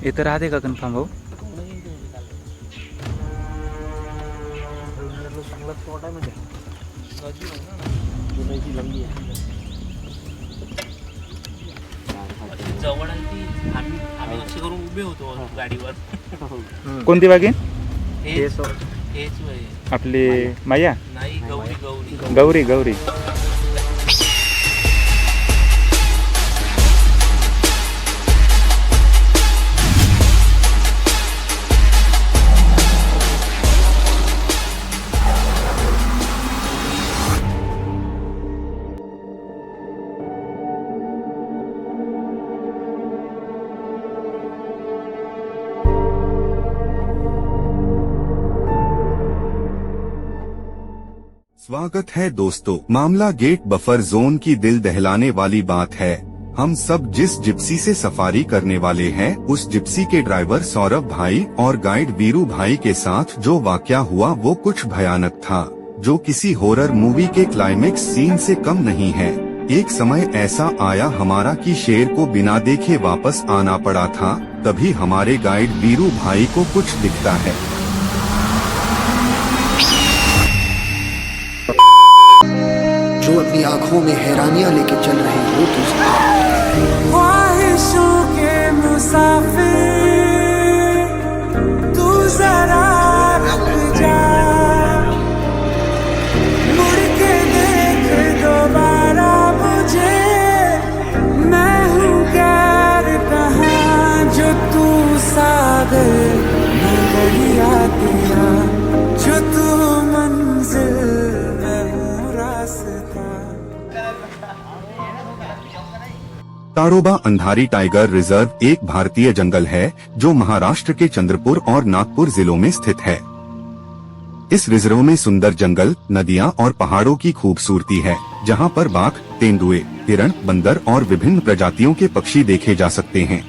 इथं राहते का कन्फर्म भाऊ? चांगला स्पॉट आहे म्हणजे जुन्याची लंबी आहे. जवळ आहे ती. आम्ही लक्ष करून उभे होतो गाडीवर. कोणती बागी? हेच हेच वय. आपली माया? नाही, गौरी गौरी गौरी गौरी. स्वागत है दोस्तों। मामला गेट बफर जोन की दिल दहलाने वाली बात है। हम सब जिस जिप्सी से सफारी करने वाले हैं, उस जिप्सी के ड्राइवर सौरभ भाई और गाइड वीरू भाई के साथ जो वाकया हुआ वो कुछ भयानक था, जो किसी हॉरर मूवी के क्लाइमेक्स सीन से कम नहीं है। एक समय ऐसा आया हमारा कि शेर को बिना देखे वापस आना पड़ा था। तभी हमारे गाइड वीरू भाई को कुछ दिखता है। जो अपनी आंखों में हैरानियां लेके चल रहे हो ख्वाहिशों के मुसाफिर, तू जरा रुक जा, मुड़ के देख दोबारा मुझे, मैं हूँ गैर कहाँ जो तू सागर, मैं दरिया तेरा जो तू मंजिल, मैं हूँ रास्ता। ताडोबा अंधारी टाइगर रिजर्व एक भारतीय जंगल है जो महाराष्ट्र के चंद्रपुर और नागपुर जिलों में स्थित है। इस रिजर्व में सुंदर जंगल, नदियां और पहाड़ों की खूबसूरती है, जहां पर बाघ, तेंदुए, हिरण, बंदर और विभिन्न प्रजातियों के पक्षी देखे जा सकते हैं।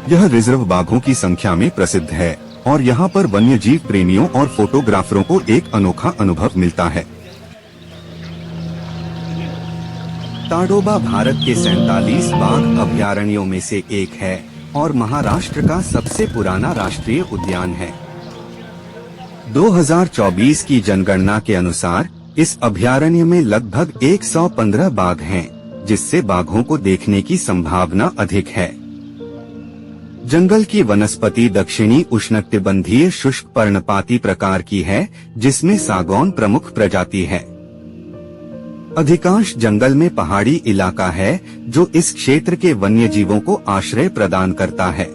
यह रिजर्व बाघों की संख्या में प्रसिद्ध है और यहां पर वन्य जीव प्रेमियों और फोटोग्राफरों को एक अनोखा अनुभव मिलता है। ताडोबा भारत के 47 बाघ अभयारण्यों में से एक है और महाराष्ट्र का सबसे पुराना राष्ट्रीय उद्यान है। 2024 की जनगणना के अनुसार इस अभयारण्य में लगभग 115 बाघ हैं, जिससे बाघों को देखने की संभावना अधिक है। जंगल की वनस्पति दक्षिणी उष्णकटिबंधीय शुष्क पर्णपाती प्रकार की है, जिसमें सागौन प्रमुख प्रजाति है। अधिकांश जंगल में पहाड़ी इलाका है जो इस क्षेत्र के वन्य जीवों को आश्रय प्रदान करता है।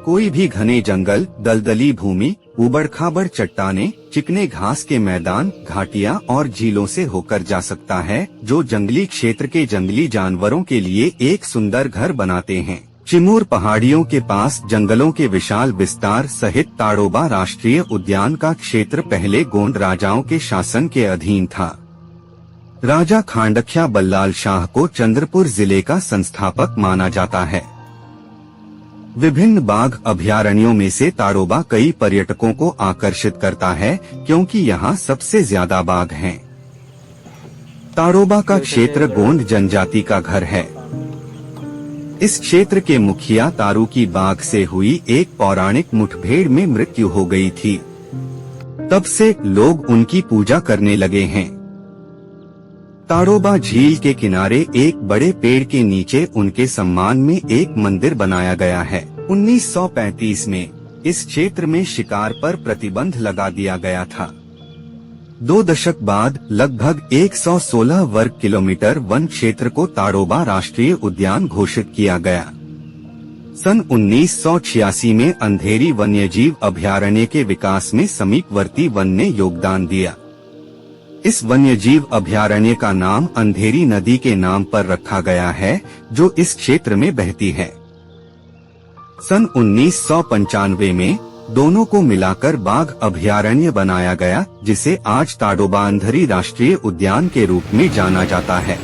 कोई भी घने जंगल, दलदली भूमि, उबड़-खाबड़ चट्टानें, चिकने घास के मैदान, घाटियां और झीलों से होकर जा सकता है, जो जंगली क्षेत्र के जंगली जानवरों के लिए एक सुंदर घर बनाते हैं। चिमूर पहाड़ियों के पास जंगलों के विशाल विस्तार सहित ताडोबा राष्ट्रीय उद्यान का क्षेत्र पहले गोंड राजाओं के शासन के अधीन था। राजा खांडख्या बल्लाल शाह को चंद्रपुर जिले का संस्थापक माना जाता है। विभिन्न बाघ अभयारण्यों में से ताडोबा कई पर्यटकों को आकर्षित करता है, क्योंकि यहाँ सबसे ज्यादा बाघ हैं। ताडोबा का क्षेत्र गोंड जनजाति का घर है। इस क्षेत्र के मुखिया तारू की बाघ से हुई एक पौराणिक मुठभेड़ में मृत्यु हो गई थी। तब से लोग उनकी पूजा करने लगे हैं। ताडोबा झील के किनारे एक बड़े पेड़ के नीचे उनके सम्मान में एक मंदिर बनाया गया है। 1935 में इस क्षेत्र में शिकार पर प्रतिबंध लगा दिया गया था। 2 दशक बाद लगभग 116 वर्ग किलोमीटर वन क्षेत्र को ताडोबा राष्ट्रीय उद्यान घोषित किया गया। सन 1986 में अंधेरी वन्यजीव अभयारण्य के विकास में समीपवर्ती वन ने योगदान दिया। इस वन्यजीव अभयारण्य का नाम अंधेरी नदी के नाम पर रखा गया है, जो इस क्षेत्र में बहती है। सन 1995 में दोनों को मिलाकर बाघ अभयारण्य बनाया गया, जिसे आज ताडोबा अंधेरी राष्ट्रीय उद्यान के रूप में जाना जाता है।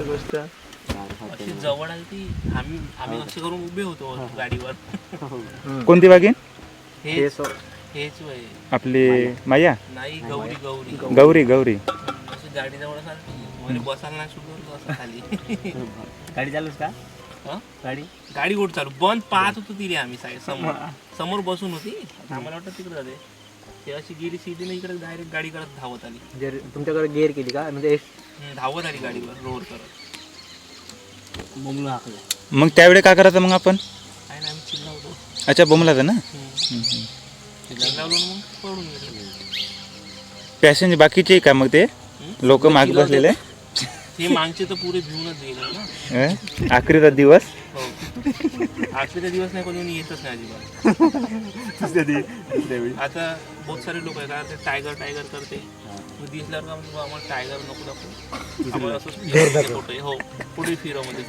गोष्ट अशी जवळ आली ती आम्ही असे करून उभे होतो गाडीवर. कोणती वाघीण? हेच हेच वय आपली माया? नाही, गौरी गौरी गौरी गौरी. अशी गाडी जवळ आली म्हणजे बसायला नाही सुटलं असं खाली. गाडी चालूच का? हं? गाडी गाडी गोड चालू बंद पाहत होतो तिने आम्ही समोर बसून होती. आम्हाला वाटतं तिकडे जाते ते अशी गेली सीटीने इकडे डायरेक्ट गाडी करत धावत आली. तुमच्याकडे गेअर केली का? म्हणजे धावत आली गाडीवर रोड करत. बोंबलून हाकलं. मग त्यावेळी काय करायचं मग आपण? काय नाही आम्ही चिल्लावलो. अच्छा, बोमलाचं ना. चिल्लावलो मग पळून गेलो. पॅसेंजर बाकीचे का मग ते लोक मागे बसलेले? ते मागचे तर पुरे भिवूनच गेले ना. आखरीचा दिवस. हो, आजचे दिवस नाही, कोणी येतच नाही अजिबात. आता बहुत सारे लोक आहेत ते टायगर टायगर करते. मग दिसल्यावर का म्हणजे आम्हाला टायगर नको दाखवू, आम्हाला असं फोटो हो पुढे फिरव मध्ये.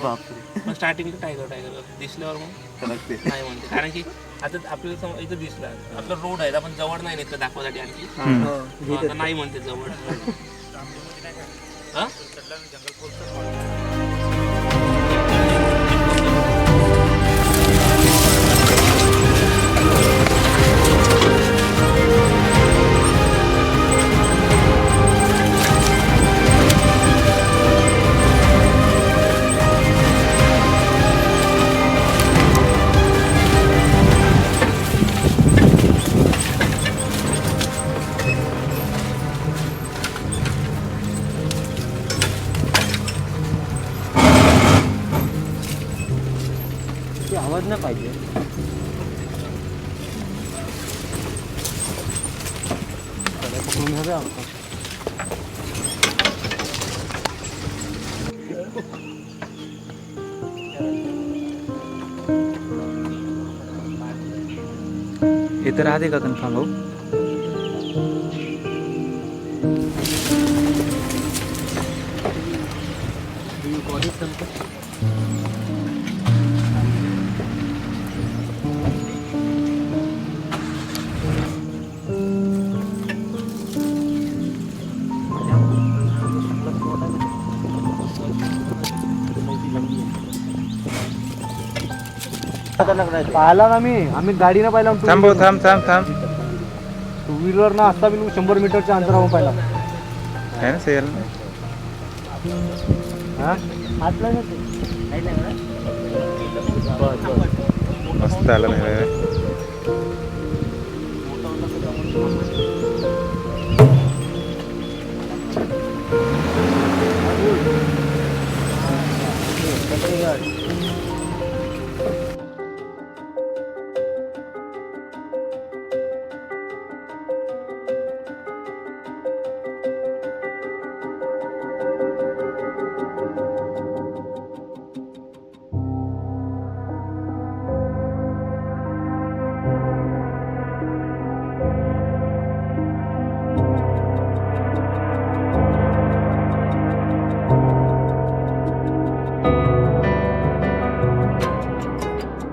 मग स्टार्टिंगला टायगर टायगर दिसल्यावर मग नाही म्हणते. कारण की आता आपल्याला इथं दिसला आपला रोड आहे, आपण जवळ नाही नेत दाखवासाठी आणखी. आता नाही म्हणते जवळ. आवाज नाही पाहिजे. पकडून घ्या. इथं राहते का कन्फर्म भाऊ? पाहिला ना आम्ही गाडीनं पाहिला. थांब भाऊ, थांब थांब थांब. टू व्हीलर ना असता मी 100 मीटरच्या अंतरावर पाहिला. आहे ना सेल? मस्त आलं नाही.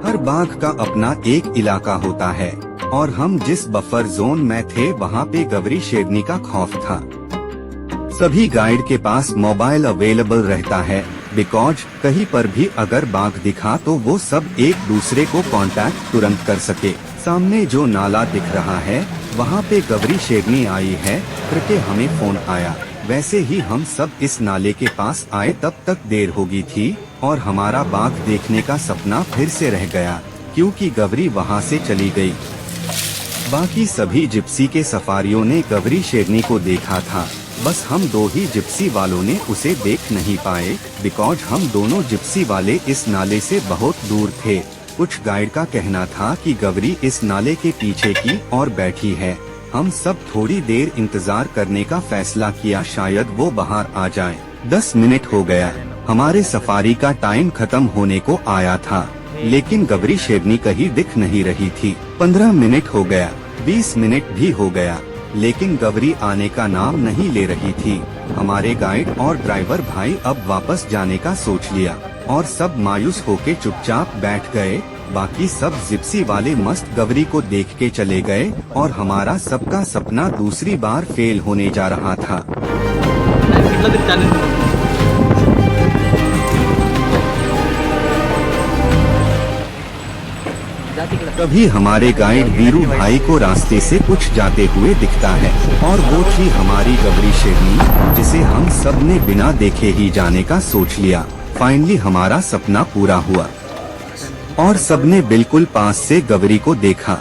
हर बाघ का अपना एक इलाका होता है और हम जिस बफर जोन में थे वहाँ पे गवरी शेरनी का खौफ था। सभी गाइड के पास मोबाइल अवेलेबल रहता है, बिकॉज कहीं पर भी अगर बाघ दिखा तो वो सब एक दूसरे को कांटेक्ट तुरंत कर सके। सामने जो नाला दिख रहा है वहाँ पे गवरी शेरनी आई है करके हमें फोन आया। वैसे ही हम सब इस नाले के पास आए तब तक देर हो गई थी और हमारा बाघ देखने का सपना फिर से रह गया क्योंकि गवरी वहाँ से चली गई। बाकी सभी जिप्सी के सफारियों ने गवरी शेरनी को देखा था, बस हम दो ही जिप्सी वालों ने उसे देख नहीं पाए बिकॉज हम दोनों जिप्सी वाले इस नाले से बहुत दूर थे। कुछ गाइड का कहना था कि गवरी इस नाले के पीछे की और बैठी है। हम सब थोड़ी देर इंतजार करने का फैसला किया, शायद वो बाहर आ जाए। 10 मिनट हो गया, हमारे सफारी का टाइम खत्म होने को आया था, लेकिन गवरी शेरनी कहीं दिख नहीं रही थी। 15 मिनट हो गया, 20 मिनट भी हो गया, लेकिन गवरी आने का नाम नहीं ले रही थी। हमारे गाइड और ड्राइवर भाई अब वापस जाने का सोच लिया और सब मायूस होके चुपचाप बैठ गए। बाकी सब जिप्सी वाले मस्त गवरी को देख के चले गए और हमारा सबका सपना दूसरी बार फेल होने जा रहा था। तभी हमारे गाइड वीरू भाई को रास्ते से कुछ जाते हुए दिखता है और वो थी हमारी गबरी शेरनी, जिसे हम सब ने बिना देखे ही जाने का सोच लिया। फाइनली हमारा सपना पूरा हुआ और सबने बिल्कुल पास से गबरी को देखा।